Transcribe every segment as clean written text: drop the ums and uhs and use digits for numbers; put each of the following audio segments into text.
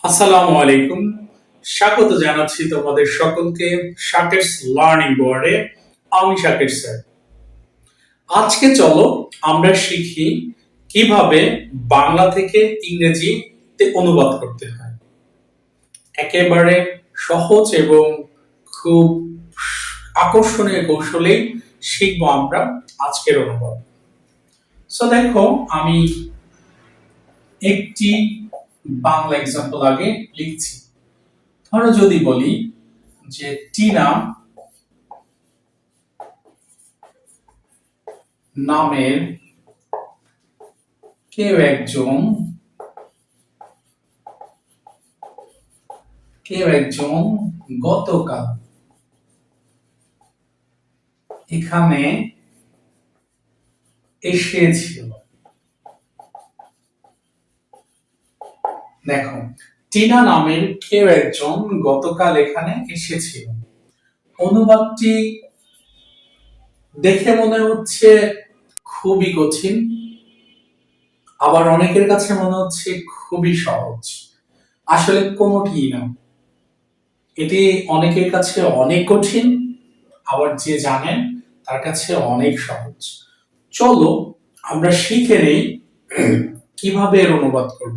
আসসালামু আলাইকুম। স্বাগত জানাচ্ছি তোমাদের সকলকে শাকেরস লার্নিং বোর্ডে। আমি শাকের স্যার। আজকে চলো আমরা শিখি কিভাবে বাংলা থেকে ইংরেজিতে অনুবাদ করতে হয়। একেবারে সহজ এবং খুব আকর্ষণীয় কৌশলেই শিখবো আমরা আজকের অনুবাদ। সো দেখো, আমি একটি বাংলা এক্সাম্পল আগে লিখছি। ধরো যদি বলি যে টিনা নামের কেউ একজন গতকাল এখানে এসেছিল। দেখো, টিনা নামের কেউ একজন গতকাল এখানে এসেছিল। অনুবাদটি দেখে মনে হচ্ছে খুবই কঠিন, আবার অনেকের কাছে মনে হচ্ছে খুবই সহজ। আসলে কোনোটিই না। এটি অনেকের কাছে অনেক কঠিন, আবার যে জানেন তার কাছে অনেক সহজ। চলো আমরা শিখে নেই কিভাবে এর অনুবাদ করব।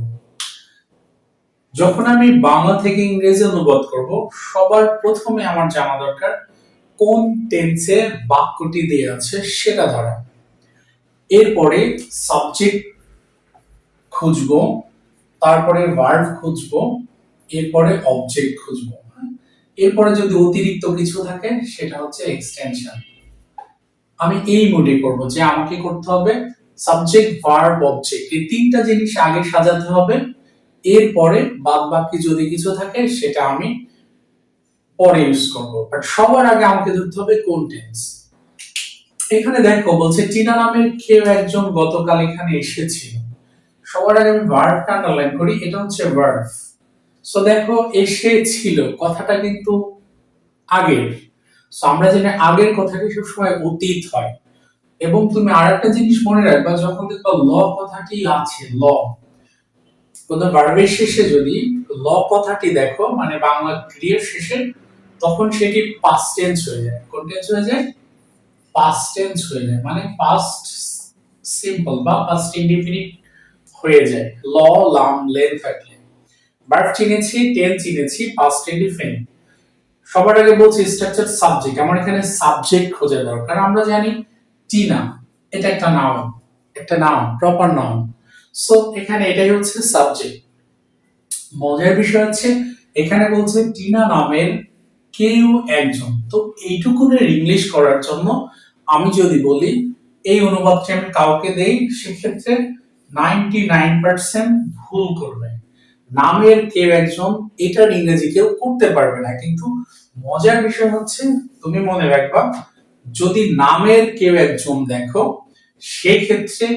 যখন আমি বাংলা থেকে ইংরেজি অনুবাদ করব, সবার প্রথমে আমার জানা দরকার কোন টেন্সে বাক্যটি দেয়া আছে সেটা ধরা। এরপরে সাবজেক্ট খুঁজবো, তারপরে ভার্ব খুঁজবো, এরপরে অবজেক্ট খুঁজবো। এরপরে যদি অতিরিক্ত কিছু থাকে সেটা হচ্ছে এক্সটেনশন। আমি এই মোডে করব যে আমাকে করতে হবে সাবজেক্ট ভার্ব অবজেক্ট, এই তিনটা জিনিস আগে সাজাতে হবে। এরপরে বাদ বাকি যদি কিছু থাকে সেটা আমি পরে ইউজ করব, বাট সবার আগে আমাকে ধরতে হবে কোন টেন্স। এখানে দেখো বলছে টিনা নামের কেউ একজন গতকাল এখানে এসেছিল। সবার আগে আমি ভার্বটা আন্ডারলাইন করি, এটা হচ্ছে ভার্ব। সো দেখো এসেছিল কথাটা কিন্তু আগের। সো আমরা জানি আগের কথাটি সবসময় অতীত হয়। এবং তুমি আরেকটা জিনিস মনে রাখবা, যখন দেখবা ল কথাটি আছে, ল কোন ভার্বের শেষে যদি ল কথাটি দেখো, মানে বাংলা ক্রিয়ার শেষে, তখন সেটি পাস্ট টেন্স হয়ে যায়। কোন টেন্স হয়ে যায়? পাস্ট টেন্স হয়ে যায়, মানে পাস্ট সিম্পল বা পাস্ট ইনডিফিনিট হয়ে যায়। ল লাম লেন থাকলে ভার্ব চিনেছি, টেন্স চিনেছি, পাস্ট ইনডিফিনিট। সবার আগে বলছি স্ট্রাকচার সাবজেক্ট। আমার এখানে সাবজেক্ট খোঁজা দরকার। আমরা জানি টিনা এটা একটা নাউন, প্রপার নাউন। সো এখানে এটাই হচ্ছে সাবজেক্ট। মজার বিষয় হচ্ছে এখানে বলছে টিনা নামের কেউ একজন। তো এইটুকুনের ইংলিশ করার জন্য আমি যদি বলি এই অনুবাদটি আমি কাউকে দেই, সেক্ষেত্রে 99% ভুল করবে। নামের কেউ একজন এটার ইংরেজি কেউ করতে পারবে না। কিন্তু মজার বিষয় হচ্ছে তুমি মনে রাখবা, যদি নামের কেউ একজন দেখো, সেক্ষেত্রে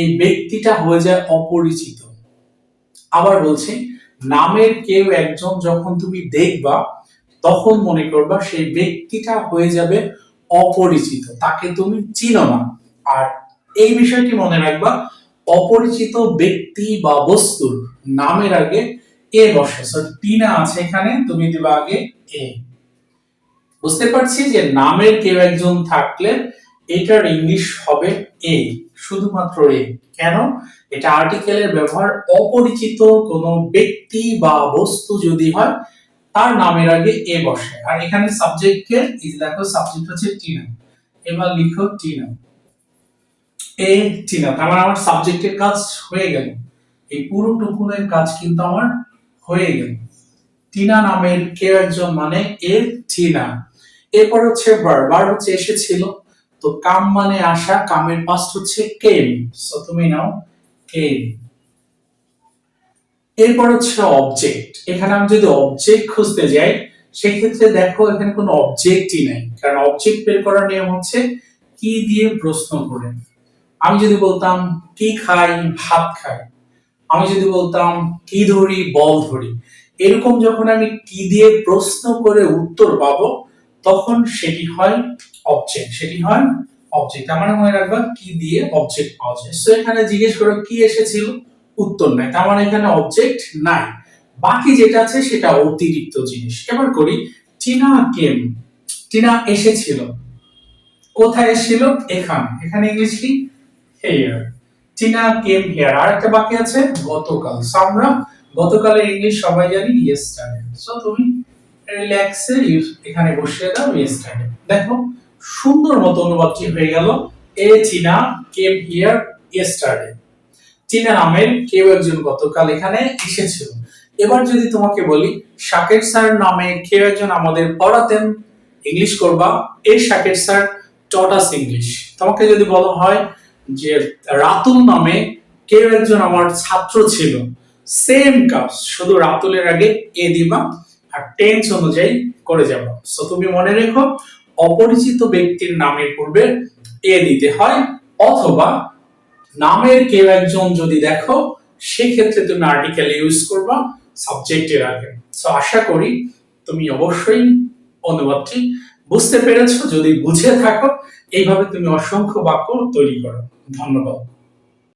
এই ব্যক্তিটা হয়ে যায় অপরিচিত। আবার বলছি, নামের কেউ একজন যখন তুমি দেখবা, তখন মনে করবা সেই ব্যক্তিটা হয়ে যাবে অপরিচিত, তাকে তুমি চিনো না। আর এই বিষয়টি মনে রাখবা, অপরিচিত ব্যক্তি বা বস্তুর নামের আগে এ বসে। সো টিনা আছে এখানে, তুমি দিবা আগে এ। বুঝতে পারছি যে নামের কেউ একজন থাকলে এটার ইংলিশ হবে এ, শুধুমাত্র এ। কেন? এটা আর্টিকেলের ব্যবহার। অপরিচিত কোনো ব্যক্তি বা বস্তু যদি হয়, তার নামের আগে এ বসে। আর এখানে সাবজেক্টের এই যে দেখো, সাবজেক্ট হচ্ছে টিনা। এবার লিখো টিনা, এ টিনা। তার মানে আমার সাবজেক্টের কাজ হয়ে গেল। এই পুরো টুকুনের কাজ কিন্তু আমার হয়ে গেল। টিনা নামের কেউ একজন মানে এ টিনা। এরপর হচ্ছে ভার্ব। ভার্ব হচ্ছে এসেছিল। তো কাম মানে আসা, কামের পাস্ট হচ্ছে কেম। সো তুমি নাও কেম। এরপর হচ্ছে অবজেক্ট। এখানে আমি যদি অবজেক্ট খুঁজতে যাই, সেক্ষেত্রে দেখো এখানে কোনো অবজেক্টই নাই, কারণ অবজেক্ট বের করার নিয়ম হচ্ছে কি দিয়ে প্রশ্ন করে। আমি যদি বলতাম কি খাই, ভাত খাই। আমি যদি বলতাম কি ধরি, বল ধরি। এরকম যখন আমি কি দিয়ে প্রশ্ন করে উত্তর পাবো, তখন সেটি হয় অবজেক্ট। আমার মনে রাখবা কি দিয়ে অবজেক্ট পাওয়া যায়। সো এখানে জিজ্ঞেস করো কি এসেছিল, উত্তর নাই, তার মানে এখানে অবজেক্ট নাই। বাকি যেটা আছে সেটা অতিরিক্ত জিনিস। এবার করি টিনা কেম, টিনা এসেছিল। কোথায় এসেছিল? এখানে। এখানে ইংলিশ কি? হেয়ার। Tina came here. আর একটা বাকি আছে গতকাল। সো আমরা গতকালের ইংলিশ সবাই জানি ইয়েস্টারডে। সো তুমি রিল্যাক্সে এখানে বসিয়ে দাও ইয়েস্টারডে। দেখো সুন্দর মতো অনুবাদটি হয়ে গেল। A Tina came here yesterday. Tina নামের কেউ একজন গতকাল এখানে এসেছিল। এবার যদি তোমাকে বলি শাকের স্যার নামে কেউ একজন আমাদের পড়াতেন, ইংলিশ করবা এই শাকের স্যার টট আস ইংলিশ। তোমাকে যদি বলা হয় যে রাতুল নামে কেউ একজন আমার ছাত্র ছিল, সেম কাজ, শুধু রাতুলের আগে এ দিবা আর টেন্স অনুযায়ী করে যাবা। সো তুমি মনে রেখো অপরিচিত ব্যক্তির নামের পূর্বে এ দিতে হয়, অথবা নামের কেউ একজন যদি দেখো সেক্ষেত্রে তুমি আর্টিকেল ইউজ করবা সাবজেক্টের আগে। সো আশা করি তুমি অবশ্যই অনুবাদটি বুঝতে পেরেছো। যদি বুঝে থাকো এইভাবে তুমি অসংখ্য বাক্য তৈরি করো। ধন্যবাদ।